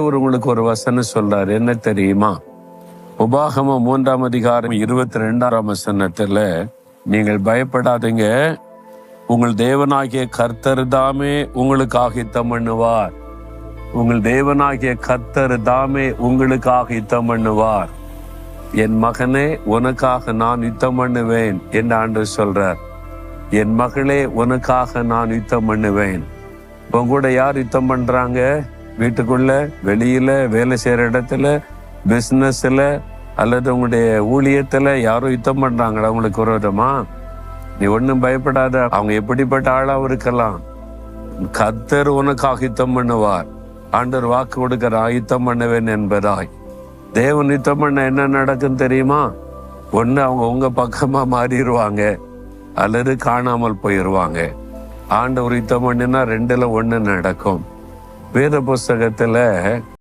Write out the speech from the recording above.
ஆண்டவர் உங்களுக்கு ஒரு வசனம் சொல்றாரு, என்ன தெரியுமா? உபாகமம் 3ஆம் அதிகாரம் 22ஆம் வசனத்துல, நீங்கள் பயப்படாதீங்க, உங்கள் தேவனாகிய கர்த்தர் தாமே உங்களுக்கு ஆயத்தம் பண்ணுவார். உங்கள் தேவனாகிய கர்த்தர் தாமே உங்களுக்காக யுத்தம் பண்ணுவார். என் மகனே, உனக்காக நான் யுத்தம் பண்ணுவேன் என்று ஆண்டவர் சொல்றார். என் மகளே, உனக்காக நான் யுத்தம் பண்ணுவேன். உங்க கூட யார் யுத்தம் பண்றாங்க? வீட்டுக்குள்ள, வெளியில, வேலை செய்யற இடத்துல, பிசினஸ்ல, அல்லது உங்களுடைய ஊழியத்துல யாரும் யுத்தம் பண்றாங்களா உங்களுக்கு விரோதமா? நீ ஒன்னும் பயப்படாத. அவங்க எப்படிப்பட்ட ஆளாவும் இருக்கலாம். கர்த்தர் உனக்காக யுத்தம் பண்ணுவார். ஆண்டவர் வாக்கு கொடுக்கிறார், யுத்தம் பண்ணுவேன் என்பதாய். தேவன் யுத்தம் பண்ண என்ன நடக்கும் தெரியுமா? ஒண்ணு அவங்க உங்க பக்கமா மாறிடுவாங்க, அல்லது காணாமல் போயிடுவாங்க. ஆண்டவர் யுத்தம் பண்ணினா 2ல 1 நடக்கும். வேத புஸ்தகத்துல